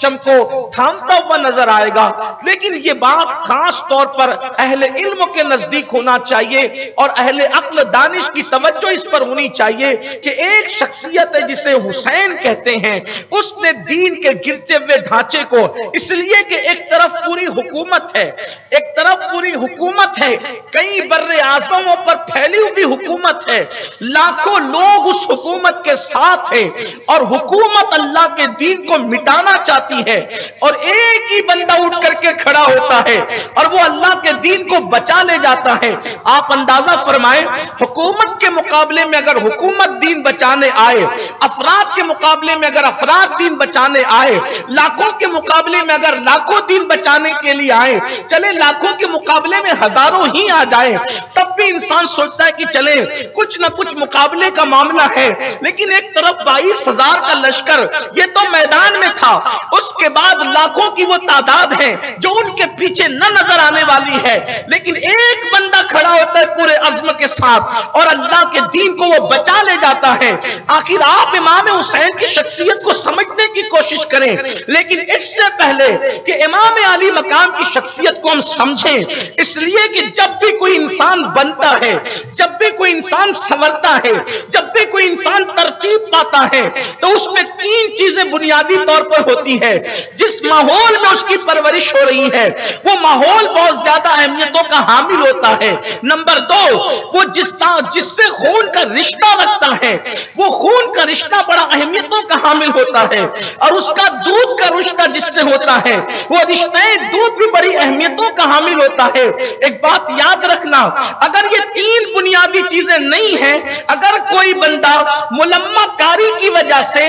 پرچم کو تھامتا ہوا نظر آئے گا. لیکن یہ بات خاص طور پر اہل علم کے نزدیک ہونا چاہیے اور اہل عقل دانش کی توجہ اس پر ہونی چاہیے کہ ایک شخصیت ہے جسے حسین کہتے ہیں، اس نے دین کے گرتے ہوئے ڈھانچے کو، اس لیے کہ ایک طرف پوری حکومت ہے، ایک طرف پوری حکومت ہے، کئی بر اعظموں پر پھیلی ہوئی حکومت ہے، لاکھوں لوگ اس حکومت کے ساتھ ہیں اور حکومت اللہ کے دین کو مٹانا چاہتی ہے، اور ایک ہی بندہ اٹھ کر کے کھڑا ہوتا ہے اور وہ اللہ کے دین کو بچا لے جاتا ہے. آپ اندازہ فرمائیں، حکومت کے مقابلے میں اگر حکومت دین بچانے آئے، افراد کے مقابلے میں اگر افراد دین بچانے آئے، لاکھوں کے مقابلے میں اگر لاکھوں دین بچانے کے لیے آئے، چلے لاکھوں کے مقابلے میں ہزاروں ہی آ جائے، تب بھی انسان سوچتا ہے کہ چلے کچھ نہ کچھ مقابلے کا معاملہ ہے. لیکن ایک طرف 22,000 کا لشکر یہ تو میدان میں تھا، اس کے بعد لاکھوں کی وہ تعداد ہے جو ان کے پیچھے نہ نظر آنے والی ہے، لیکن ایک بندہ کھڑا ہوتا ہے پورے عزم کے ساتھ اور اللہ کے دین کو وہ بچا لے جاتا ہے. آخر آپ امام حسین کی شخصیت کو سمجھنے کی کوشش کریں، لیکن اس سے پہلے کہ امام علی مقام کی شخصیت کو ہم سمجھیں، اس لیے کہ جب بھی کوئی انسان بنتا ہے، جب بھی کوئی انسان سنورتا ہے، جب بھی کوئی انسان ترتیب پاتا ہے، تو اس میں 3 چیزیں بنیادی طور پر ہوتی ہے. جس ماحول میں اس کی پرورش ہو رہی ہے وہ ماحول بہت زیادہ اہمیتوں کا حامل ہوتا ہے. نمبر 2، وہ جس سے خون کا رشتہ رکھتا ہے، وہ خون کا رشتہ بڑا اہمیتوں کا حامل ہوتا ہے، اور اس کا دودھ کا رشتہ جس سے ہوتا ہے وہ رشتہ دودھ بھی بڑی اہمیتوں کا حامل ہوتا ہے. ایک بات یاد رکھنا، اگر یہ 3 بنیادی چیزیں نہیں ہیں، اگر کوئی بندہ ملمہ کاری کی وجہ سے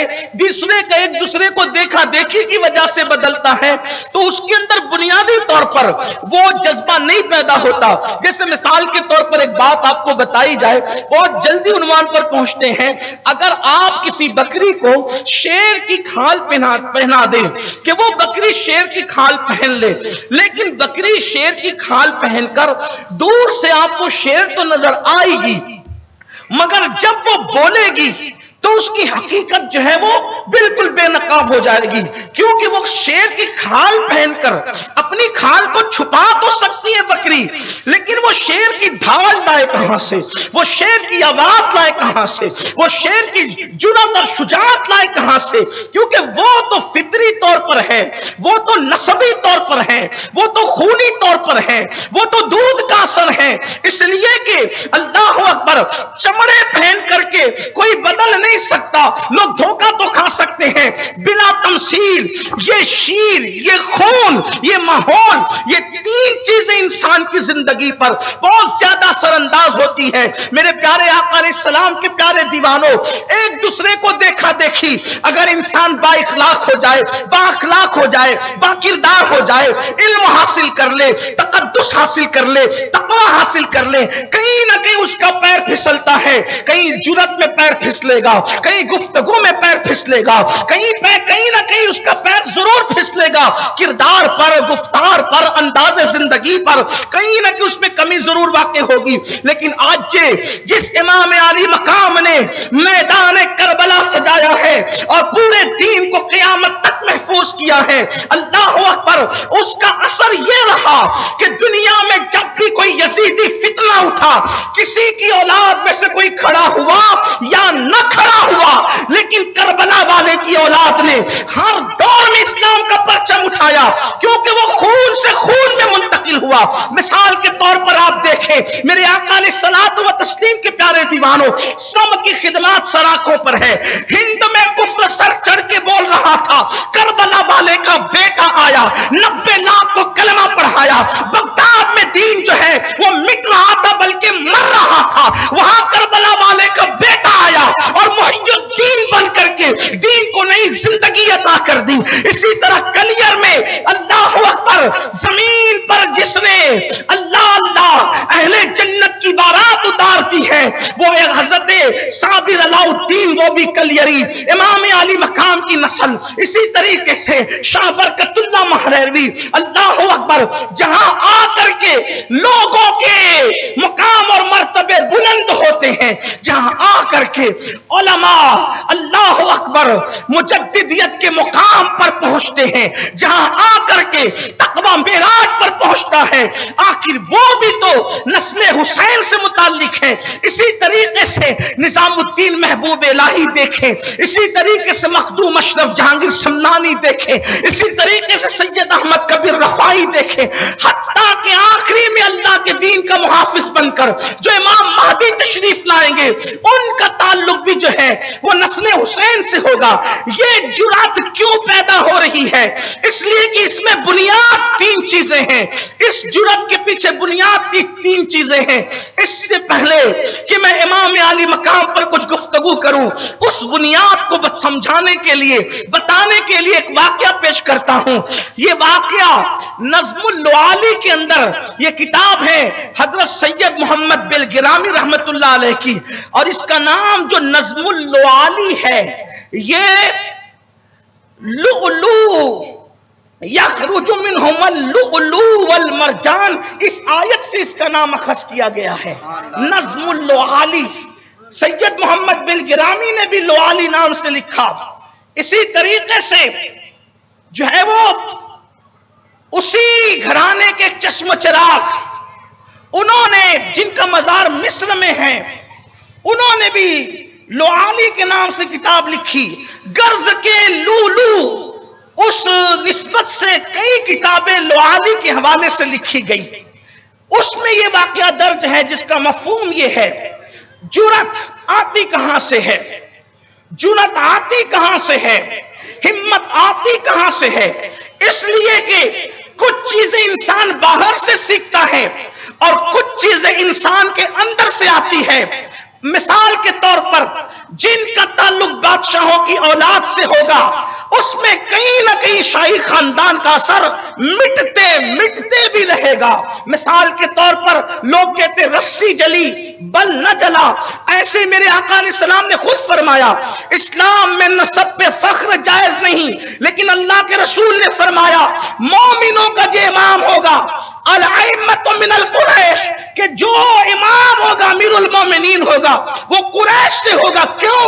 ایک دوسرے کو دیکھا دیکھی کی وجہ سے بدلتا ہے تو اس کے اندر بنیادی طور پر وہ جذبہ نہیں پیدا ہوتا. جیسے مثال کے طور پر ایک بات آپ کو بتائی جائے، بہت جلدی عنوان پر پہنچتے ہیں. اگر آپ کسی بکری کو شیر کی کھال پہنا دیں کہ وہ بکری شیر کی کھال پہن لے، لیکن بکری شیر کی کھال پہن کر دور سے آپ کو شیر تو نظر آئے گی، مگر جب وہ بولے گی تو اس کی حقیقت جو ہے وہ بالکل بے نقاب ہو جائے گی، کیونکہ وہ شیر کی کھال پہن کر اپنی کھال کو چھپا تو سکتی ہے بکری، لیکن وہ شیر کی ڈھال لائے کہاں سے، وہ شیر کی آواز لائے کہاں سے، وہ شیر کی جرأت اور شجاعت لائے کہاں سے، کیونکہ وہ تو فطری طور پر ہے، وہ تو نسبی طور پر ہے، وہ تو خونی طور پر ہے، وہ تو دودھ کا اثر ہے. اس لیے کہ اللہ اکبر، چمڑے پہن کر کے کوئی بدل نہیں سکتا. لوگ دھوکہ تو کھا سکتے ہیں بلا تمثیل. یہ شیر، یہ خون، یہ ماحول، یہ 3 چیزیں انسان کی زندگی پر بہت زیادہ اثر انداز ہوتی ہے. میرے پیارے آقا علیہ السلام کے پیارے دیوانوں، ایک دوسرے کو دیکھا دیکھی اگر انسان با اخلاق ہو جائے، با اخلاق ہو جائے، با کردار ہو جائے، علم حاصل کر لے، تقدس حاصل کر لے، تقوی حاصل کر لے، کہیں نہ کہیں اس کا پیر پھسلتا ہے، کہیں جرأت میں پیر پھسلے گا، کہیں گفتگو میں پیر پھسلے گا، کہیں نہ کہیں اس کا پیر ضرور پھسلے گا، کردار پر، گفتار پر، انداز زندگی پر کہیں نہ کہیں اس میں کمی ضرور واقع ہوگی. لیکن آج جس امام علی مقام نے میدان کربلا سجایا ہے اور پورے دین کو قیامت تک محفوظ کیا ہے، اللہ اکبر، اس کا اثر یہ رہا کہ دنیا میں جب بھی کوئی یزیدی فتنہ اٹھا، کسی کی اولاد میں سے کوئی کھڑا ہوا یا نہ کھڑا ہوا، لیکن کربلا والے کی اولاد نے ہر دور میں اسلام کا پرچم اٹھایا، کیونکہ وہ خون سے خون میں منتقل ہوا. مثال کے طور پر آپ دیکھیں، میرے آقا علیہ الصلوۃ والتسلیم کے پیارے دیوانوں، سب کی خدمات سراخوں پر ہے. ہند میں کفر سر چڑھ کے بول رہا تھا، کربلا والے کا بیٹا آیا، 90 لاکھ کو کلمہ پڑھایا. بغداد میں دین جو ہے وہ مٹ رہا تھا بلکہ مر رہا تھا، وہاں کربلا والے کا بیٹا آیا اور محی الدین بن کر کے دین کو نئی زندگی عطا کر دی. اسی طرح کلیر میں اللہ اکبر، زمین پر جس نے اللہ اللہ اہل جنت کی بارات اتارتی ہے وہ حضرت صابر علاؤالدین وہ بھی کلیری امام علی مقام کی نسل، اسی طریقے سے شاہ برکت اللہ مہروی، اللہ اکبر، جہاں آ کر کے لوگوں کے مقام اور مرتبے بلند ہوتے ہیں، جہاں آ کر کے علماء اللہ اکبر مجددیت کے مقام پر پہنچتے ہیں، جہاں آ کر کے تقوی معراج پر پہنچتا ہے، آخر وہ بھی تو نسل حسین سے متعلق ہے۔ اسی طریقے سے نظام الدین محبوب الہی دیکھیں، اسی طریقے سے مخدوم اشرف جہانگیر سمنانی دیکھیں، اسی طریقے سے سید احمد کبیر رفاعی دیکھیں، حتیٰ کہ آخری میں اللہ کے دین کا محافظ بن کر جو امام مہدی تشریف لائیں گے ان کا تعلق بھی جو ہے وہ نسل حسین سے ہوگا۔ یہ جرات کیوں پیدا ہو رہی ہے؟ اس لیے کہ اس میں بنیاد تین چیزیں ہیں، اس جرات کے پیچھے بنیاد تین چیزیں ہیں۔ اس سے پہلے کہ میں امام علی مقام پر کچھ گفتگو کروں، اس بنیاد کو سمجھانے کے لیے بتانے کے لیے ایک واقعہ پیش کرتا ہوں۔ یہ واقعہ نظم اللعالی کے اندر یہ کتاب ہے حضرت سید محمد بلگرامی رحمت اللہ علیہ کی، اور اس کا نام جو نظم اللعالی ہے یہ لؤلؤ یخرج منہم اللؤلؤ والمرجان، اس آیت سے اس کا نام اخذ کیا گیا ہے، نظم اللعالی۔ سید محمد بلگرامی نے بھی لعالی نام سے لکھا۔ اسی طریقے سے جو ہے وہ اسی گھرانے کے چشم چراغ، انہوں نے جن کا مزار مصر میں ہے، انہوں نے بھی لعالی کے نام سے کتاب لکھی۔ غرض کے لولو اس نسبت سے کئی کتابیں لعالی کے حوالے سے لکھی گئی، اس میں یہ واقعہ درج ہے جس کا مفہوم یہ ہے، جرات آتی کہاں سے ہے، جرات آتی کہاں سے ہے، ہمت آتی کہاں سے ہے؟ اس لیے کہ کچھ چیزیں انسان باہر سے سیکھتا ہے اور کچھ چیزیں انسان کے اندر سے آتی ہے۔ مثال کے طور پر جن کا تعلق بادشاہوں کی اولاد سے ہوگا اس میں کہیں نہ کہیں شاہی خاندان کا اثر مٹتے بھی رہے گا۔ مثال کے طور پر لوگ کہتے رسی جلی بل نہ جلا، ایسے میرے آقا علیہ السلام نے خود فرمایا اسلام میں نسب پہ فخر جائز نہیں، لیکن اللہ کے رسول نے فرمایا مومنوں کا جو امام ہوگا الائمۃ من القریش، کہ جو امام ہوگا امیر المومنین ہوگا وہ قریش سے ہوگا۔ کیوں؟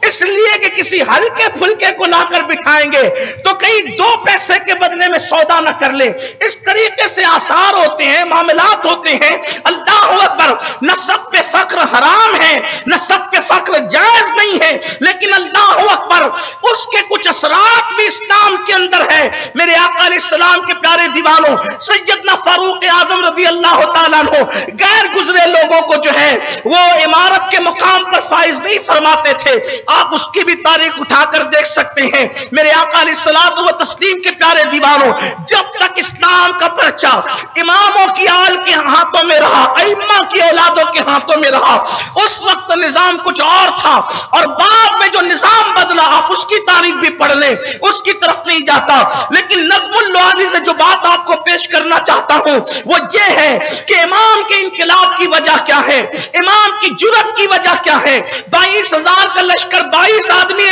اس لیے کہ کسی ہلکے پھلکے کو لا کر بٹھائیں گے تو کئی 2 پیسے کے بدلے میں سودا نہ کر لے۔ اس طریقے سے آثار ہوتے ہیں، معاملات ہوتے ہیں۔ اللہ اکبر، نسب پہ فخر حرام ہے، نسب پہ فخر جائز نہیں ہے، لیکن اللہ اکبر اس کے کچھ اثرات بھی اسلام کے اندر ہے۔ میرے آقا علیہ السلام کے پیارے دیوانوں، سیدنا فاروق اعظم رضی اللہ تعالیٰ عنہ غیر گزرے لوگوں کو جو ہے وہ امارت کے مقام پر فائز نہیں فرماتے تھے، آپ اس کی بھی تاریخ اٹھا کر دیکھ سکتے ہیں۔ میرے آقا علیہ الصلوۃ والتسلیم کے پیارے دیوانوں، جب تک اسلام کا پرچہ اماموں کی آل کے ہاتھوں میں رہا، ائمہ کی اولادوں کے ہاتھوں میں رہا، اس وقت نظام کچھ اور تھا، اور بعد میں جو نظام بدلا آپ اس کی تاریخ بھی پڑھ لیں، اس کی طرف نہیں جاتا۔ لیکن نظم اللعالی سے جو بات آپ کو پیش کرنا چاہتا ہوں وہ یہ ہے کہ امام کے انقلاب کی وجہ کیا ہے، امام کی جرات کی وجہ کیا ہے۔ 22,000 کا لشکر 22 آدمی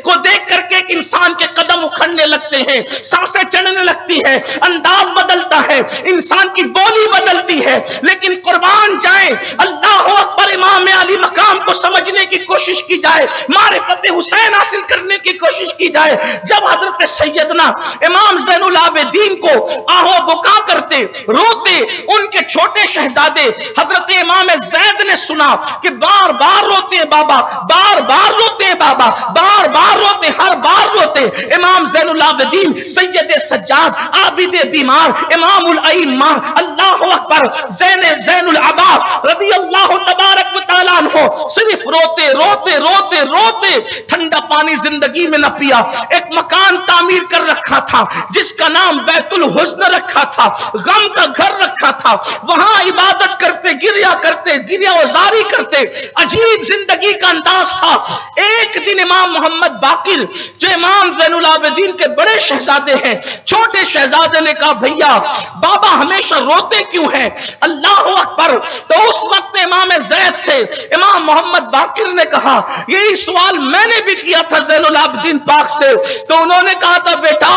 کو دیکھ کر کے ایک انسان کے قدم اکھڑنے لگتے ہیں، سانسیں چڑھنے لگتی ہے، انداز بدلتا ہے، انسان کی بولی بدلتی ہے۔ لیکن قربان جائیں، اللہ اکبر، امام علی مقام کو سمجھنے کی کوشش کی جائے، معرفت حسین حاصل کرنے کی کوشش کی جائے۔ جب حضرت سیدنا امام زین العابدین کو آہو بکا کرتے روتے ان کے چھوٹے شہزادے حضرت امام زید نے سنا کہ بار بار روتے ہیں بابا، بار بار روتے ہیں بابا، بار بار روتے، ہر بار روتے۔ امام زین العابدین سید سجاد عابد بیمار امام الائمہ اللہ اکبر زین العباد رضی اللہ تبارک و تعالیٰ عنہ صرف روتے روتے روتے روتے ٹھنڈا پانی زندگی میں نہ پیا، ایک مکان تعمیر کر رکھا تھا جس کا نام بیت الحزن رکھا تھا، غم کا گھر رکھا تھا، وہاں عبادت کرتے، گریا وزاری کرتے، عجیب زندگی کا انداز تھا۔ ایک دن امام محمد باقر جو امام زین العابدین کے بڑے شہزادے ہیں، چھوٹے شہزادے نے کہا بھیا بابا ہمیشہ روتے کیوں ہیں؟ اللہ اکبر۔ تو اس وقت امام زید سے امام محمد باقر نے کہا، یہی سوال میں نے بھی کیا تھا زین العابدین پاک سے، تو انہوں نے کہا تھا بیٹا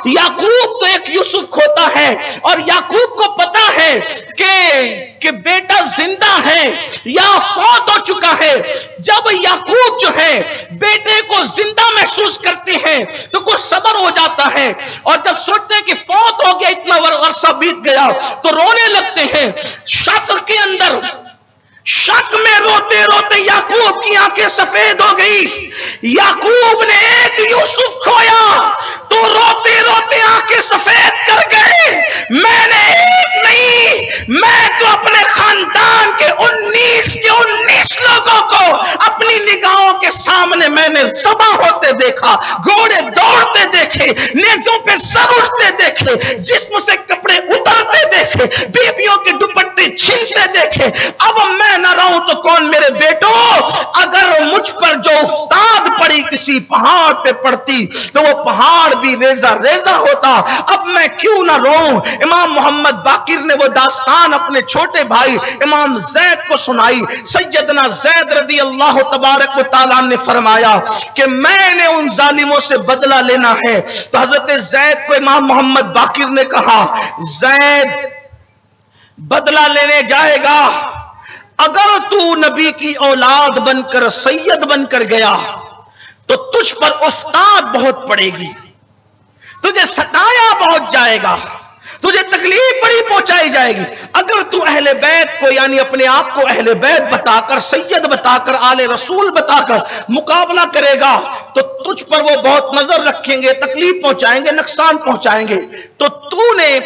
یعقوب تو ایک یوسف کھوتا ہے اور یعقوب کو پتا ہے کہ بیٹا زندہ ہے یا فوت ہو چکا ہے۔ جب یعقوب جو ہے بیٹے کو زندہ محسوس کرتے ہیں تو کچھ صبر ہو جاتا ہے، اور جب سنتے ہیں کہ فوت ہو گیا، اتنا عرصہ بیت گیا، تو رونے لگتے ہیں۔ شک کے اندر، شک میں روتے روتے یعقوب کی آنکھیں سفید ہو گئی۔ یعقوب نے ایک یوسف کھویا تو روتے روتے آنکھیں سفید کر گئے۔ میں نے ایک نہیں، میں تو اپنے خاندان کے 19 لوگوں کو اپنی نگاہوں کے سامنے میں نے ذبح ہوتے دیکھا، گھوڑے دوڑتے دیکھے، نیزوں پہ سر اٹھتے دیکھے، جسم سے کپڑے اترتے دیکھے، بیبیوں کے دوپٹے چھینتے دیکھے۔ اب میں نہ رہوں تو کون میرے بیٹو؟ اگر مجھ پر جو افتاد پڑی کسی پہاڑ پہ پڑتی تو وہ پہاڑ بھی ریزہ ریزہ ہوتا، اب میں کیوں نہ روؤں؟ امام محمد باقر نے وہ داستان اپنے چھوٹے بھائی امام زید کو سنائی۔ سیدنا زید رضی اللہ تبارک و تعالیٰ نے فرمایا کہ میں نے ان ظالموں سے بدلہ لینا ہے۔ تو حضرت زید کو امام محمد باقر نے کہا زید بدلہ لینے جائے گا، اگر تو نبی کی اولاد بن کر سید بن کر گیا تو تجھ پر افتاد بہت پڑے گی، تجھے ستایا بہت جائے گا، تجھے تکلیف بڑی پہنچائی جائے گی۔ اگر تو اہل بیت کو یعنی اپنے آپ کو اہل بیت بتا کر، سید بتا کر، آل رسول بتا کر مقابلہ کرے گا تو تجھ پر وہ بہت نظر رکھیں گے، تکلیف پہنچائیں گے، نقصان پہنچائیں گے۔ تو نے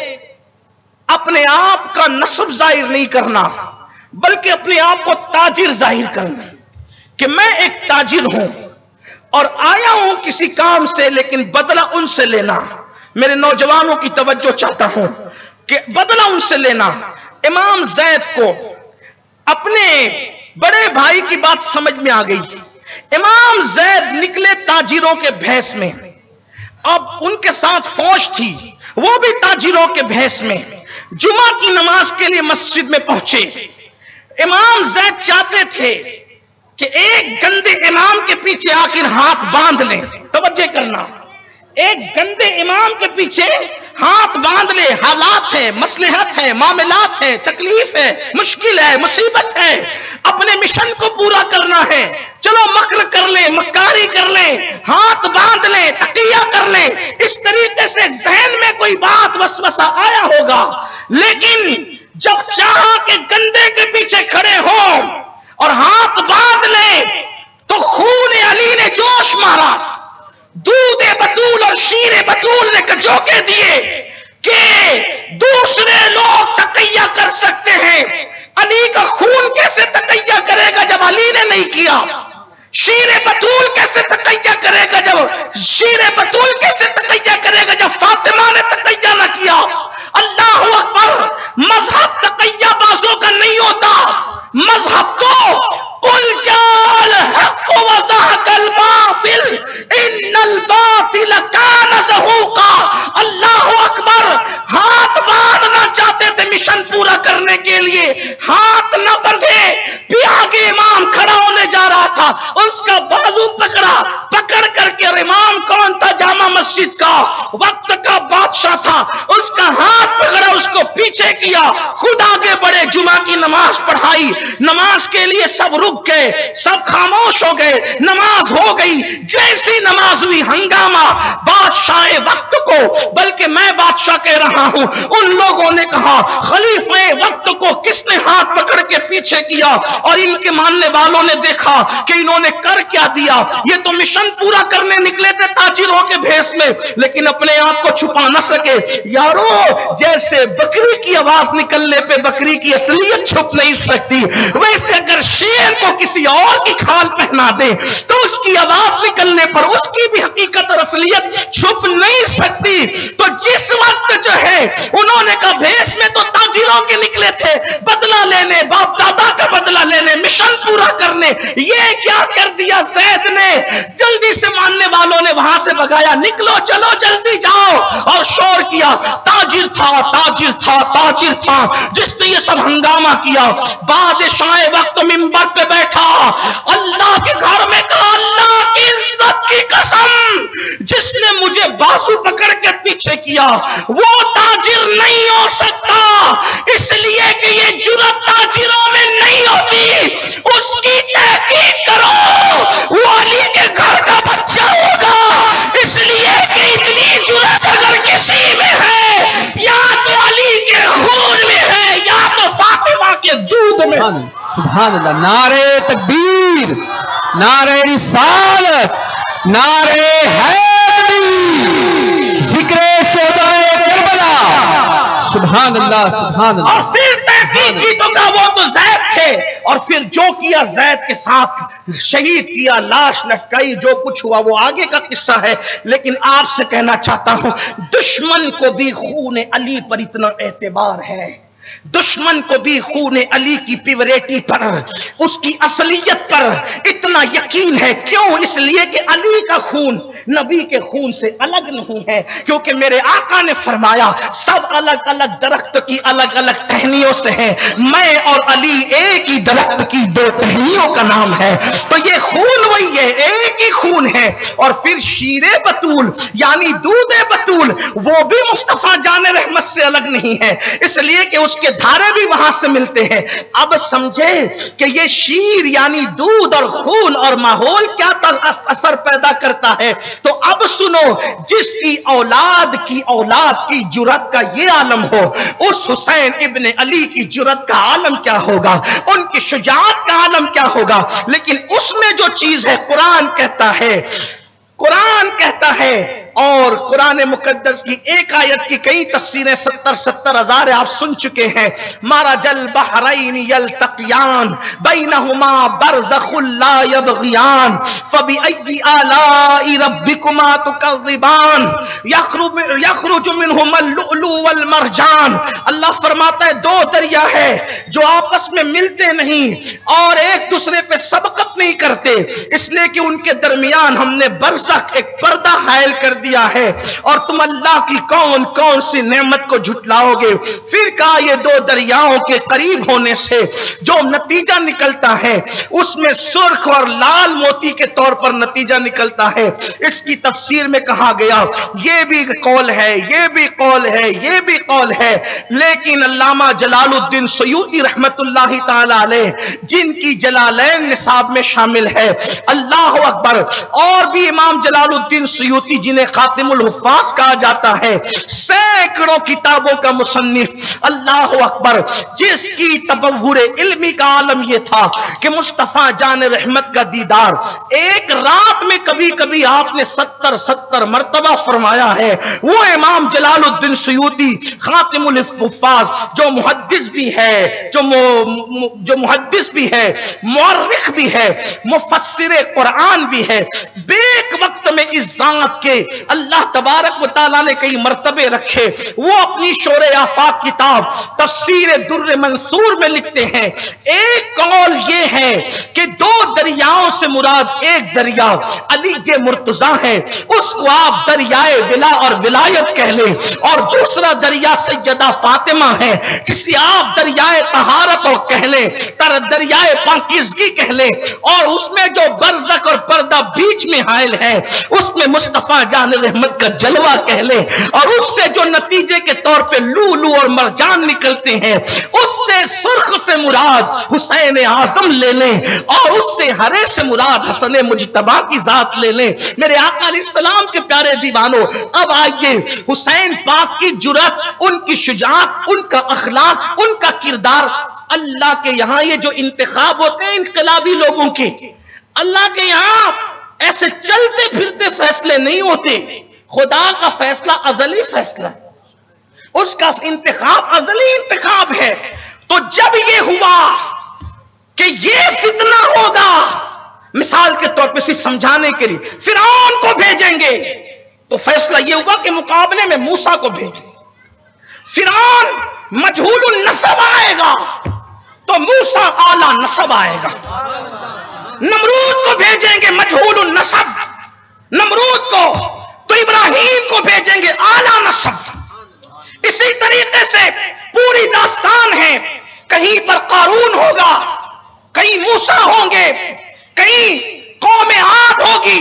اپنے آپ کا نسب ظاہر نہیں کرنا بلکہ اپنے آپ کو تاجر ظاہر کرنا کہ میں ایک تاجر ہوں اور آیا ہوں کسی کام سے، لیکن بدلہ ان سے لینا۔ میرے نوجوانوں کی توجہ چاہتا ہوں کہ بدلہ ان سے لینا۔ امام زید کو اپنے بڑے بھائی کی بات سمجھ میں آ گئی۔ امام زید نکلے تاجروں کے بھیس میں، اب ان کے ساتھ فوج تھی، وہ بھی تاجروں کے بھیس میں جمعہ کی نماز کے لیے مسجد میں پہنچے۔ امام زید چاہتے تھے کہ ایک گندے امام کے پیچھے آ کر ہاتھ باندھ لیں۔ توجہ کرنا، ایک گندے امام کے پیچھے ہاتھ باندھ لے، حالات ہے، مصلحت ہے، معاملات ہے، تکلیف ہے، مشکل ہے، مصیبت ہے، اپنے مشن کو پورا کرنا ہے، چلو مکر کر لیں، مکاری کر لیں، ہاتھ باندھ لیں، تقیہ کر لیں۔ اس طریقے سے ذہن میں کوئی بات وسوسہ آیا ہوگا، لیکن جب چاہا کہ گندے کے پیچھے کھڑے ہوں اور ہاتھ باندھ لیں تو خون علی نے جوش مارا، دودھ بطول اور شیر بطول نے کجوکے دیے کہ دوسرے لوگ تقیہ کر سکتے ہیں، علی کا خون کیسے تقیہ کرے گا جب علی نے نہیں کیا؟ شیر بطول کیسے تقیہ کرے گا جب فاطمہ نے تقیہ نہ کیا؟ اللہ اکبر۔ مذہب تقیہ بازوں کا نہیں ہوتا، مذہب تو قل جاء الحق وزهق الباطل ان الباطل كان زهوقا۔ اللہ اکبر۔ ہاتھ باندھنا چاہتے تھے مشن پورا کرنے کے لیے، ہاتھ نہ بندھے، بھی آگے امام کھڑا ہونے جا رہا تھا، اس کا بازو پکڑ کر کے، اور امام کون تھا؟ جامع مسجد کا وقت کا بادشاہ تھا، اس کا ہاتھ پکڑا، اس کو پیچھے کیا، خود آگے بڑھے، جمعہ کی نماز پڑھائی۔ نماز کے لیے سب رک گئے، سب خاموش ہو گئے، نماز ہو گئی۔ جیسی نماز ہوئی، ہنگامہ بادشاہ وقت کو، بلکہ میں بادشاہ کہہ رہا ہوں، ان لوگوں نے کہا خلیفہ وقت کو کس نے ہاتھ پکڑ کے پیچھے کیا؟ اور ان کے ماننے والوں نے دیکھا کہ انہوں نے کر کیا دیا، یہ تو مشن پورا کرنے نکلے تھے تاجروں کے بھیس میں، لیکن اپنے آپ کو چھپا نہ سکے۔ یارو، جیسے بکری کی آواز نکلنے پہ بکری کی اصلیت چھپ نہیں سکتی، ویسے اگر شیر کو کسی اور کی کھال پہنا دے تو اس کی آواز نکلنے پر اس کی بھی حقیقت اور اصلیت چھپ نہیں سکتی۔ تو جس وقت جو ہے انہوں نے کہا بھیس میں تو تاجروں کے نکلے تھے، بدلہ لینے، باپ دادا کا بدلہ لینے، مشن پورا کرنے، یہ کیا کر دیا زید نے؟ جلدی سے ماننے والوں نے وہاں سے بگایا، نکلو چلو جلدی جاؤ، اور شور کیا۔ تاجر تھا تاجر تھا تاجر تھا جس نے یہ سب ہنگامہ کیا۔ بادشاہ وقت منبر پہ بیٹھا، اللہ کے گھر میں کہا اللہ کی عزت کی قسم، جس نے مجھے بازو پکڑ کے پیچھے کیا وہ تاجر نہیں ہو سکتا، اس لیے کہ یہ جرأت تاجروں میں نہیں ہوتی، اس کی تحقیق کرو، وہ علی کے گھر کا بچہ ہوگا، اس لیے کہ اتنی جرأت اگر کسی میں ہے یا تو علی کے خون میں ہے یا تو فاطمہ کے دودھ میں۔ سبحان اللہ، نعرہ تکبیر، نعرہ رسالت، نعرہ حیدری، ذکر شہدائے کربلا، سبحان اللہ سبحان اللہ۔ اور پھر تحقیق کی تو کہا وہ تو زید تھے، اور پھر جو کیا زید کے ساتھ شہید کیا، لاش لٹکائی، جو کچھ ہوا وہ آگے کا قصہ ہے۔ لیکن آپ سے کہنا چاہتا ہوں دشمن کو بھی خون علی پر اتنا اعتبار ہے، دشمن کو بھی خون علی کی پیوریٹی پر، اس کی اصلیت پر اتنا یقین ہے۔ کیوں؟ اس لیے کہ علی کا خون نبی کے خون سے الگ نہیں ہے، کیونکہ میرے آقا نے فرمایا سب الگ الگ درخت کی الگ الگ ٹہنیوں سے ہیں، میں اور علی ایک ہی درخت کی دو ٹہنیوں کا نام ہے، تو یہ خون وہی ہے، ایک ہی خون ہے۔ اور پھر شیر بطول یعنی دودھ بطول وہ بھی مصطفیٰ جان رحمت سے الگ نہیں ہے، اس لیے کہ اس کے دھارے بھی وہاں سے ملتے ہیں۔ اب سمجھے کہ یہ شیر یعنی دودھ اور خون اور ماحول کیا اثر پیدا کرتا ہے۔ تو اب سنو، جس کی اولاد کی جرأت کا یہ عالم ہو، اس حسین ابن علی کی جرأت کا عالم کیا ہوگا، ان کی شجاعت کا عالم کیا ہوگا۔ لیکن اس میں جو چیز ہے قرآن کہتا ہے اور قرآن مقدس کی ایک آیت کی کئی تفسیریں 70 ہزار آپ سن چکے ہیں۔ مرج البحرین یلتقیان بینہما برزخ لا یبغیان فبأی آلاء ربکما تکذبان یخرج منہما اللؤلؤ والمرجان۔ اللہ فرماتا ہے دو دریا ہے جو آپس میں ملتے نہیں اور ایک دوسرے پہ سبقت نہیں کرتے، اس لیے کہ ان کے درمیان ہم نے برزخ ایک پردہ حائل کر دیا ہے، اور تم اللہ کی کون کون سی نعمت کو جھٹلاؤ گے۔ پھر کہا یہ دو دریاؤں کے قریب ہونے سے جو نتیجہ نکلتا ہے اس میں سرخ اور لال موتی کے طور پر نتیجہ نکلتا ہے۔ اس کی تفسیر میں کہا گیا یہ بھی قول ہے، یہ بھی قول ہے، یہ بھی قول ہے، لیکن علامہ جلال الدین سیوطی رحمت اللہ تعالی علیہ جن کی جلالین نصاب میں شامل ہے، اللہ اکبر، اور بھی امام جلال الدین سیوطی جنہیں خاتم الحفاظ کہا جاتا ہے، سینکڑوں کتابوں کا مصنف، اللہ اکبر، جس کی تبحر علمی کا عالم یہ تھا کہ مصطفیٰ جان رحمت کا دیدار ایک رات میں کبھی کبھی آپ نے 70 مرتبہ فرمایا ہے، وہ امام جلال الدین سیوطی خاتم الحفاظ جو محدث بھی ہے، جو محدث بھی ہے، مورخ بھی ہے، مفسر قرآن بھی ہے، بیک وقت میں اس ذات کے اللہ تبارک و تعالیٰ نے کئی مرتبے رکھے۔ وہ اپنی شور آفاق کتاب تفسیر در منصور میں لکھتے ہیں ایک قول یہ ہے کہ دو دریاؤں سے مراد ایک دریا علی مرتضیٰ ہے، اس کو آپ دریائے ولا اور ولایت کہہ لیں، اور دوسرا دریا سیدہ فاطمہ ہے، کسی آپ دریائے طہارت اور کہہ لیں، دریائے پاکیزگی کہہ لیں، اور اس میں جو برزخ اور پردہ بیچ میں حائل ہے اس میں مصطفیٰ جان رحمت کا جلوہ کہہ لیں، اور اس سے جو نتیجے کے طور پہ لولو اور مرجان نکلتے ہیں اس سے سرخ سے مراد حسین اعظم لے لیں، اور اس سے ہرے سے مراد حسن مجتبی کی ذات لے لیں۔ میرے آقا علیہ السلام کے پیارے دیوانوں، اب آئیے حسین پاک کی جرأت، ان کی شجاعت، ان کا اخلاق، ان کا کردار۔ اللہ کے یہاں یہ جو انتخاب ہوتے ہیں انقلابی لوگوں کے، اللہ کے یہاں ایسے چلتے پھرتے فیصلے نہیں ہوتے، خدا کا فیصلہ ازلی فیصلہ ہے۔ اس کا انتخاب ازلی انتخاب ہے. تو جب یہ ہوا کہ یہ فتنہ ہوگا، مثال کے طور پہ صرف سمجھانے کے لیے فرعون کو بھیجیں گے، تو فیصلہ یہ ہوا کہ مقابلے میں موسیٰ کو بھیجیں. فرعون مجہول النسب آئے گا تو موسیٰ اعلیٰ نسب آئے گا. نمرود کو بھیجیں گے مجہول النسب، نمرود کو، تو ابراہیم کو بھیجیں گے اعلیٰ نسب. اسی طریقے سے پوری داستان ہے، کہیں پر قارون ہوگا، کہیں موسیٰ ہوں گے، کہیں قوم عاد ہوگی،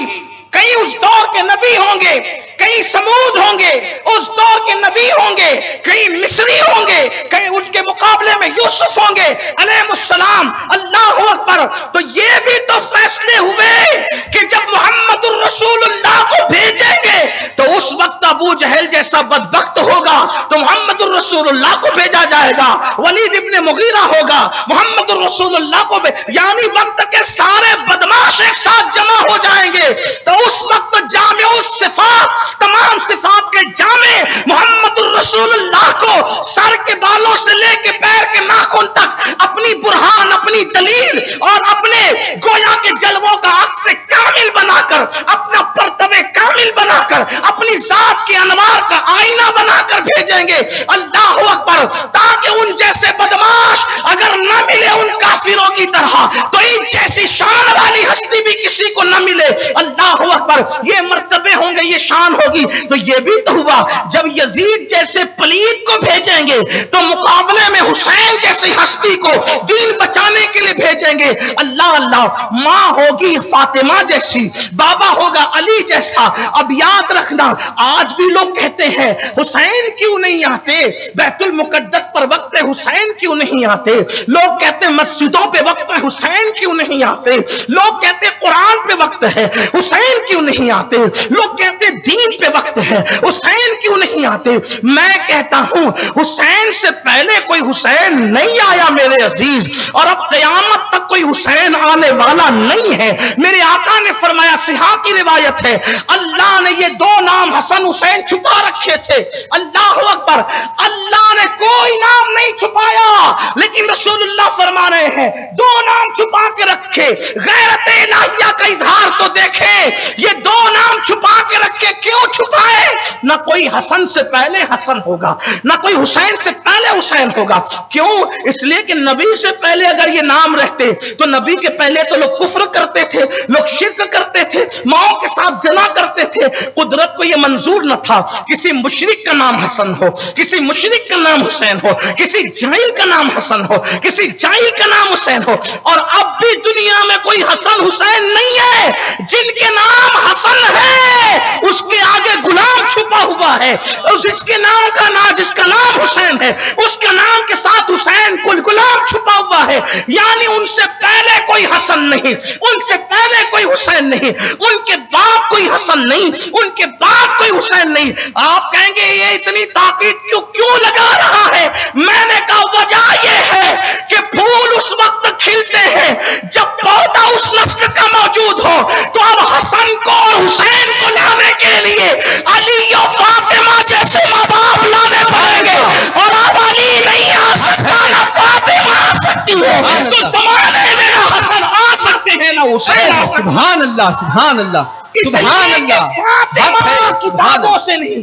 کہیں اس دور کے نبی ہوں گے، کہیں سمود ہوں گے اس دور کے نبی ہوں گے، کہیں مصری ہوں گے، کہیں ان کے مقابلے میں یوسف ہوں گے علیہ السلام. اللہ اکبر. تو یہ بھی تو فیصلے ہوئے کہ جب محمد الرسول اللہ کو بھیجیں گے تو اس وقت ابو جہل جیسا بدبخت ہوگا تو محمد الرسول اللہ کو بھیجا جائے گا، ولید ابن مغیرہ ہوگا محمد الرسول اللہ کو یعنی وقت کے سارے بدماش ایک ساتھ جمع ہو جائیں گے. تو اس وقت جامع الصفات، تمام صفات کے جامع محمد الرسول اللہ کو سر کے بالوں سے لے کے پیر کے ناخن تک اپنی برہان، اپنی دلیل اور اپنے گویا کے جلووں کا عکس کامل بنا کر، اپنا پرتبے کامل بنا کر، اپنی ذات کے انوار کا آئینہ بنا کر بھیجیں گے. اللہ اکبر. تاکہ ان جیسے بدماش اگر نہ ملے ان کافروں کی طرح تو ان جیسی شان والی ہستی بھی کسی کو نہ ملے. اللہ اکبر. یہ مرتبے ہوں گے، یہ شان ہوگی. تو یہ بھی تو ہوا جب یزید جیسے پلید کو بھیجیں گے تو مقابلے میں حسین جیسی ہستی کو دین بچانے کے لیے بھیجیں گے. اللہ اللہ. ماں ہوگی فاطمہ جیسی، بابا ہوگا علی جیسا. اب یاد رکھنا، آج بھی لوگ کہتے ہیں حسین کیوں نہیں آتے، بیت المقدس پر وقت حسین کیوں نہیں آتے، لوگ کہتے ہیں مسجدوں پہ وقت حسین کیوں نہیں آتے، لوگ کہتے ہیں قرآن پہ وقت ہے حسین کیوں نہیں آتے، لوگ کہتے ہیں دین پہ وقت ہے حسین کیوں نہیں آتے. میں کہتا ہوں حسین سے پہلے کوئی حسین نہیں آیا میرے عزیز، اور اب قیامت تک کوئی حسین آنے والا نہیں ہے. میرے آقا نے فرمایا، صحیح کی روایت ہے، اللہ نے یہ دو نام حسن حسین چھپا رکھے تھے. اللہ اکبر. اللہ نے کوئی نام نہیں چھپایا، لیکن رسول اللہ فرما رہے ہیں دو نام چھپا کے رکھے. غیرت الہیہ کا اظہار تو دیکھیں، یہ دو نام چھپا کے رکھے. کیوں چھپائے؟ نہ کوئی حسن سے پہلے حسن ہوگا، نہ کوئی حسین سے پہلے حسین ہوگا. کیوں؟ اس لیے کہ نبی سے پہلے اگر یہ نام رہتے تو نبی کے پہلے تو لوگ کفر کرتے تھے، لوگ شرک کرتے تھے، ماؤں کے ساتھ زنا کرتے تھے. قدرت کو یہ منظور نہ تھا کسی مشرک کا نام حسن ہو، کسی مشرک کا نام حسین ہو، کسی جاہل کا نام حسن ہو، کسی جاہل کا نام حسین ہو. اور اب بھی دنیا میں کوئی حسن حسین نہیں ہے. جن کے نام حسن ہے اس کے آگے غلام چھپا ہوا ہے. اس کے نام کا نام، جس کا نام حسین ہے اس کے نام کے ساتھ حسین کل غلام چھپا ہوا ہے. یعنی ان سے پہلے کوئی حسن نہیں، ان سے پہلے کوئی حسین نہیں، ان کے بعد کوئی حسن نہیں، ان کے بعد کوئی حسین نہیں. آپ کہیں گے یہ اتنی تاکید کیوں لگا رہا ہے؟ میں نے کہا وجہ یہ ہے کہ پھول اس وقت کھلتے ہیں جب پودا اس نسل کا موجود ہو. تو اب حسن کو اور حسین کو لانے کے لیے علی اور فاطمہ جیسے ماں باپ لانے پڑیں گے. اور اب علی نہیں آ سکتا، نہ فاطمہ آ سکتی ہے، تو زمانے میں نہ حسن آ سکتے ہیں نہ حسین آ سکتے. سبحان اللہ، سبحان اللہ، سبحان اللہ. فاطمہ کتابوں سے نہیں،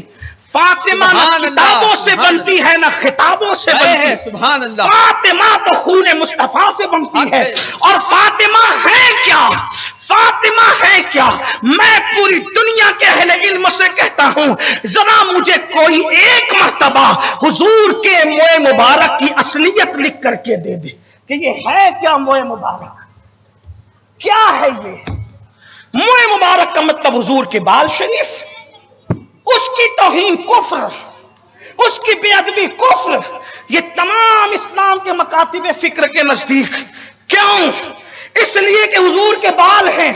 فاطمہ نہ کتابوں سے بنتی ہے نہ خطابوں سے بنتی ہے. سبحان اللہ. فاطمہ تو خون مصطفیٰ سے بنتی ہے. اور فاطمہ ہے کیا؟ فاطمہ ہے کیا؟ میں پوری دنیا کے اہل علم سے کہتا ہوں ذرا مجھے کوئی ایک مرتبہ حضور کے موئے مبارک کی اصلیت لکھ کر کے دے دے کہ یہ ہے کیا موئے مبارک، کیا ہے یہ موئے مبارک؟ کا مطلب حضور کے بال شریف، اس کی توہین کفر، اس کی بے ادبی کفر. یہ تمام اسلام کے مکاتب فکر کے نزدیک. کیوں؟ اس لیے کہ حضور کے بال ہیں.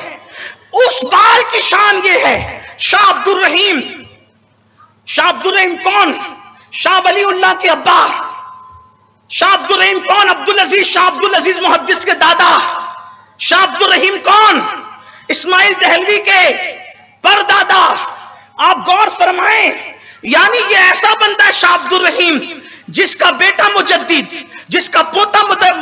اس بال کی شان یہ ہے. شاہ عبد الرحیم، شاہ عبد الرحیم کون؟ شاہ ولی اللہ کے ابا. شاہ عبد الرحیم کون؟ عبد العزیز، شاہ عبد العزیز محدث کے دادا. شاہ عبد الرحیم کون؟ اسماعیل دہلوی کے پردادا. آپ غور فرمائیں، یعنی یہ ایسا بندہ شاہ عبد الرحیم جس کا بیٹا مجدد، جس کا پوتا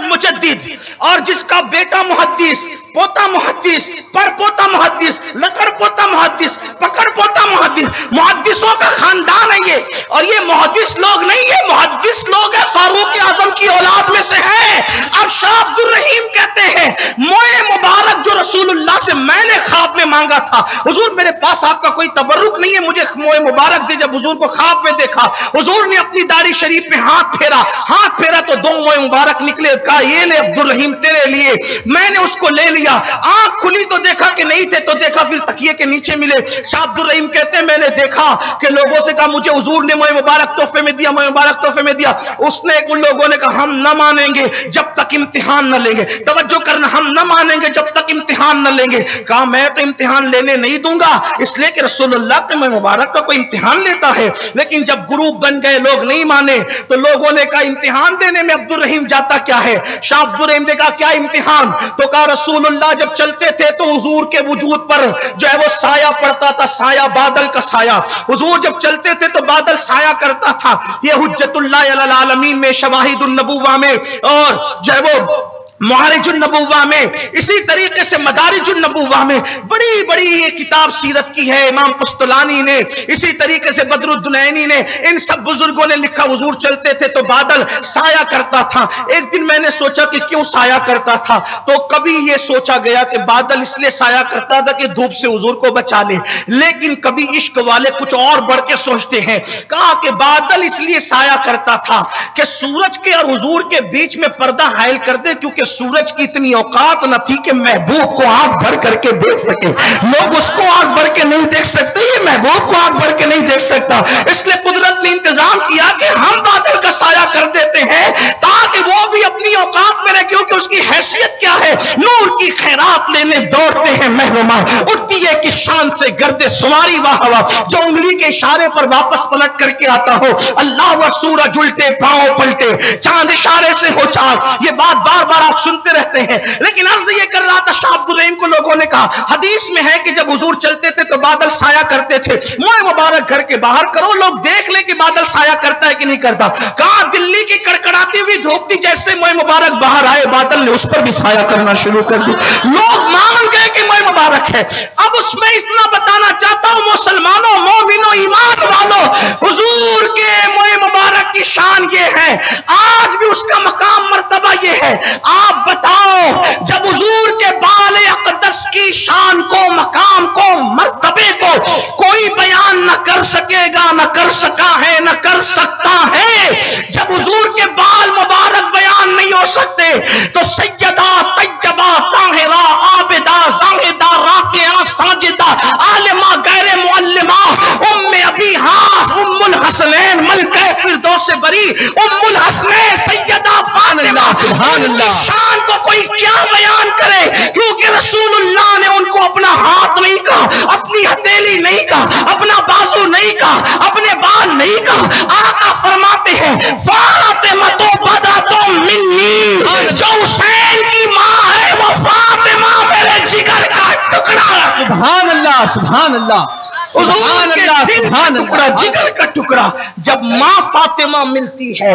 مجدد، اور جس کا بیٹا محدث، پوتا محدث، پر پوتا محدث، لکڑ پوتا محدث، پکڑ پوتا محدث، محدثوں کا خاندان ہے یہ، اور یہ محدث لوگ نہیں، یہ محدث لوگ ہیں، فاروق اعظم کی اولاد میں سے ہیں۔ اب شاہ عبد الرحیم کہتے ہیں موئے مبارک جو رسول اللہ سے میں نے خواب میں مانگا تھا، حضور میرے پاس آپ کا کوئی تبرک نہیں ہے، مجھے موئے مبارک دے۔ جب حضور کو خواب میں دیکھا، حضور نے اپنی داڑھی شریف میں ہاتھ پھیرا تو دو موئے مبارک نکلے، کہا یہ لے عبد الرحیم تیرے لیے۔ میں نے اس کو لے لیا، آنکھ کھلی تو دیکھا کہ نہیں تھے، تو دیکھا پھر تکیے کے نیچے ملے۔ شاہ عبد الرحیم کہتے ہیں میں نے دیکھا کہ لوگوں سے کہا مجھے حضور نے موئے مبارک تحفے میں دیا، موئے مبارک تحفے میں دیا۔ اس نے ان لوگوں نے کہا ہم نہ مانیں گے جب تک امتحان نہ لیں گے، توجہ کرنا، ہم نہ مانیں گے جب تک امتحان نہ لیں گے۔ کہا میں تو امتحان لینے نہیں دوں گا، اس لیے کہ رسول اللہ کے موئے مبارک کا کوئی امتحان لیتا ہے۔ لیکن جب گروپ بن گئے، لوگ نہیں مانے، تو لوگوں نے کہا امتحان دینے میں عبد الرحیم جاتا کیا ہے؟ شاہ عبد الرحیم نے کہا کیا امتحان؟ تو کہا رسول اللہ جب چلتے تھے تو حضور کے وجود پر جو ہے وہ سایہ پڑتا تھا، سایہ بادل کا سایہ، حضور جب چلتے تھے تو بادل سایہ کرتا تھا۔ یہ حجت اللہ علی العالمین میں، شواہد النبوہ میں، اور جو ہے وہ معارج النبوہ میں، اسی طریقے سے مدارج النبوہ میں بڑی بڑی یہ کتاب سیرت کی ہے، امام قسطلانی نے، اسی طریقے سے بدر الدنینی نے، ان سب بزرگوں نے لکھا حضور چلتے تھے تو بادل سایہ کرتا تھا۔ ایک دن میں نے سوچا کہ کیوں سایہ کرتا تھا، تو کبھی یہ سوچا گیا کہ بادل اس لیے سایہ کرتا تھا کہ دھوپ سے حضور کو بچا لے، لیکن کبھی عشق والے کچھ اور بڑھ کے سوچتے ہیں، کہا کہ بادل اس لیے سایہ کرتا تھا کہ سورج کے اور حضور کے بیچ میں پردہ حائل کر دے، کیونکہ سورج کی اتنی اوقات نہ تھی کہ محبوب کو آنکھ بھر کر کے دیکھ سکے، لوگ اس کو آنکھ بھر کے نہیں دیکھ سکتے، یہ محبوب کو آنکھ بھر کے نہیں دیکھ سکتا، اس لیے قدرت نے انتظام کیا کہ ہم بادل کا سایہ کر دیتے ہیں تاکہ وہ بھی اپنی اوقات میں رہے، کیونکہ اس کی حیثیت کیا ہے، نور کی خیرات لینے دوڑتے ہیں مہربان، اٹھتی ہے کہ شان سے گرد سواری واہ واہ، جو انگلی کے اشارے پر واپس پلٹ کر کے آتا ہو، اللہ و سورج الٹے پاؤں پلٹے، چاند اشارے سے ہو چار، یہ بات بار بار آپ سنتے رہتے ہیں۔ لیکن عرض یہ کر رہا تھا، شاہ عبد الرحیم کو لوگوں نے کہا حدیث میں ہے کہ جب حضور چلتے تھے تو بادل سایہ کرتے تھے، موئے مبارک گھر کے باہر کرو، لوگ دیکھ لیں کہ بادل سایہ کرتا ہے کہ نہیں کرتا۔ کہا دلی کی کڑکڑاتی ہوئی دھوپ تھی، جیسے موئے مبارک باہر آئے بادل نے اس پر بھی سایہ کرنا شروع کر دی، لوگ مان گئے کہ موئے مبارک ہے۔ اب اس میں اتنا بتانا چاہتا ہوں مسلمانوں، مومنوں، ایمان والوں، حضور کے موئے مبارک کی شان یہ ہے، آج بھی اس کا مقام مرتبہ یہ ہے۔ آپ بتاؤ جب حضور کے بال اقدس کی شان کو، مقام کو، مرتبے کو کوئی بیان نہ کر سکے گا، نہ کر سکا ہے، نہ کر سکتا ہے، جب حضور کے بال مبارک بیان نہیں ہو سکتے تو سیدہ طیبہ طاہرہ عابدہ زاہدہ راکعہ ساجدہ عالمہ غیر معلمہ ام ابی حاس ام الحسنین ملکہ فردوس بری ام الحسنین سیدہ فاطمہ، سبحان اللہ، شان کو کوئی کیا بیان کرے، کیونکہ رسول اللہ نے ان کو اپنا ہاتھ نہیں کہا، اپنی ہتھیلی نہیں کہا، اپنا بازو نہیں کہا، اپنے بال نہیں کہا۔ آقا فرماتے ہیں فاطمہ تو بدا تو منی، جو حسین کی ماں ہے وہ فاطمہ میرے جگر کا ٹکڑا۔ سبحان اللہ، سبحان اللہ، سبحان اللہ، سبحان ٹکڑا، اللہ، جگر کا ٹکڑا۔ جب ماں فاطمہ ملتی ہے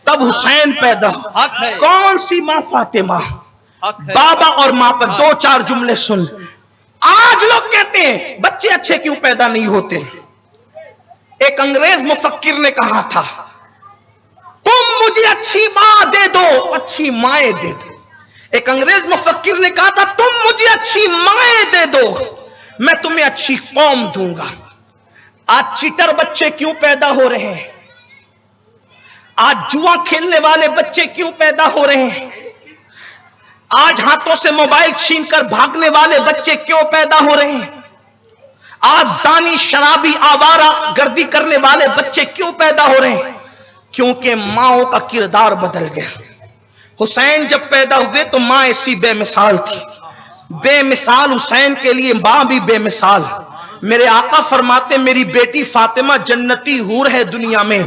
تب حسین پیدا۔ حق ہے، کون سی ماں فاطمہ؟ حق ہے، بابا اور ماں پر دو چار جملے سن۔ آج لوگ کہتے ہیں بچے اچھے کیوں پیدا نہیں ہوتے؟ ایک انگریز مفکر نے کہا تھا تم مجھے اچھی ماں دے دو، اچھی مائیں دے دو۔ ایک انگریز مفکر نے کہا تھا تم مجھے اچھی مائیں دے دو، میں تمہیں اچھی قوم دوں گا۔ آج چیٹر بچے کیوں پیدا ہو رہے ہیں؟ آج جوا کھیلنے والے بچے کیوں پیدا ہو رہے ہیں؟ آج ہاتھوں سے موبائل چھین کر بھاگنے والے بچے کیوں پیدا ہو رہے ہیں؟ آج زانی، شرابی، آوارہ گردی کرنے والے بچے کیوں پیدا ہو رہے ہیں؟ کیونکہ ماؤں کا کردار بدل گیا۔ حسین جب پیدا ہوئے تو ماں ایسی بے مثال تھی، بے مثال حسین کے لیے ماں بھی بے مثال۔ میرے آقا فرماتے میری بیٹی فاطمہ جنتی حور ہے دنیا میں،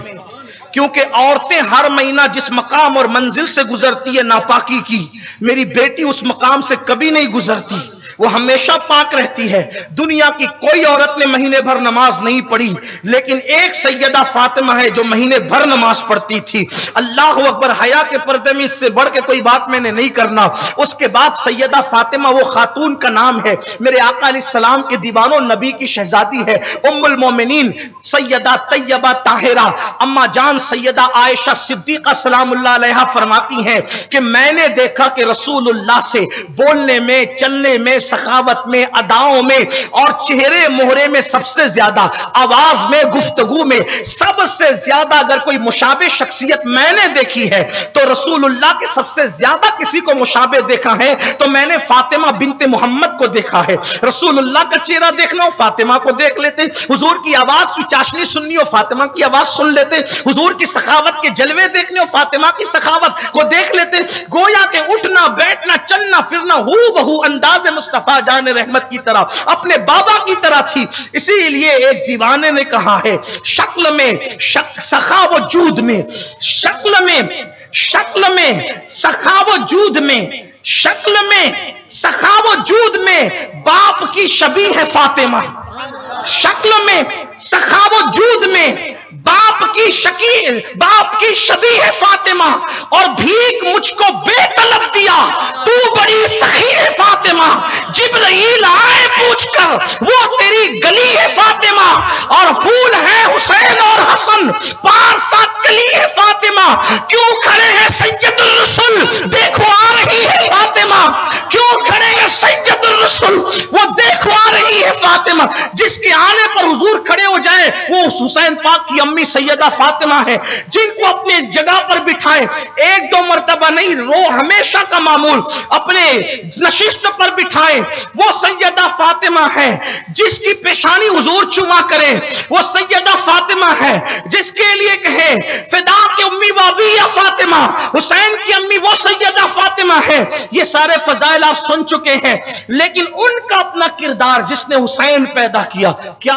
کیونکہ عورتیں ہر مہینہ جس مقام اور منزل سے گزرتی ہے ناپاکی کی، میری بیٹی اس مقام سے کبھی نہیں گزرتی۔ وہ ہمیشہ پاک رہتی ہے. دنیا کی کوئی عورت نے مہینے بھر نماز نہیں پڑھی، لیکن ایک سیدہ فاطمہ ہے جو مہینے بھر نماز پڑھتی تھی. اللہ اکبر. حیا کے پردے میں اس سے بڑھ کے کوئی بات میں نے نہیں کرنا. اس کے بعد سیدہ فاطمہ وہ خاتون کا نام ہے، میرے آقا علیہ السلام کے دیوانوں، نبی کی شہزادی ہے، ام المومنین سیدہ طیبہ طاہرہ اما جان سیدہ عائشہ صدیقہ سلام اللہ علیہا فرماتی ہیں کہ میں نے دیکھا کہ رسول اللہ سے بولنے میں، چلنے میں، سخاوت میں، اداؤں میں اور چہرے مہرے میں سب سے زیادہ، آواز میں، گفتگو میں سب سے زیادہ اگر کوئی مشابہ شخصیت میں نے دیکھی ہے تو رسول اللہ کے سب سے زیادہ کسی کو مشابہ دیکھا ہے تو میں نے فاطمہ بنت محمد کو دیکھا ہے. رسول اللہ کا چہرہ دیکھنا ہو فاطمہ کو دیکھ لیتے، حضور کی آواز کی چاشنی سننی ہو فاطمہ کی آواز سن لیتے، حضور کی سخاوت کے جلوے دیکھنے ہو فاطمہ کی سخاوت کو دیکھ لیتے. گویا کہ اٹھنا بیٹھنا چلنا پھرنا ہو بہو انداز مصطفیٰ جان رحمت کی طرح اپنے بابا کی طرح تھی. اسی لیے ایک دیوانے نے کہا ہے شکل میں سخا و جود میں، شکل میں سخا و جود میں، شکل میں سخا و جود میں باپ کی شبیہ ہے فاطمہ. شکل میں سخا و جود میں باپ کی شبیہ ہے فاطمہ. اور بھیک مجھ کو بے طلب دیا، تو بڑی سخی ہے فاطمہ. جبرائیل آئے پوچھ کر وہ تیری گلی ہے فاطمہ. اور پھول ہے حسین اور حسن پار ساتھ کلی ہے فاطمہ. کیوں کھڑے ہیں سید الرسل دیکھو آ رہی ہے فاطمہ. کیوں کھڑے ہیں سید الرسل وہ دیکھو آ رہی ہے فاطمہ. جس کے آنے پر حضور کھڑے ہو جائیں وہ حسین پاک کی امی سیدہ فاطمہ ہے. جن کو اپنے جگہ پر بٹھائے ایک دو مرتبہ نہیں، رو ہمیشہ کا معمول اپنے نشست پر بٹھائے وہ سیدہ فاطمہ ہے. جس کی پیشانی حضور چما کریں وہ سیدہ فاطمہ ہے. جس کے لیے کہیں فدا کے امی وابی یا فاطمہ، حسین کی امی وہ سیدہ فاطمہ ہے. یہ سارے فضائل آپ سن چکے ہیں، لیکن ان کا اپنا کردار جس نے حسین پیدا کیا. کیا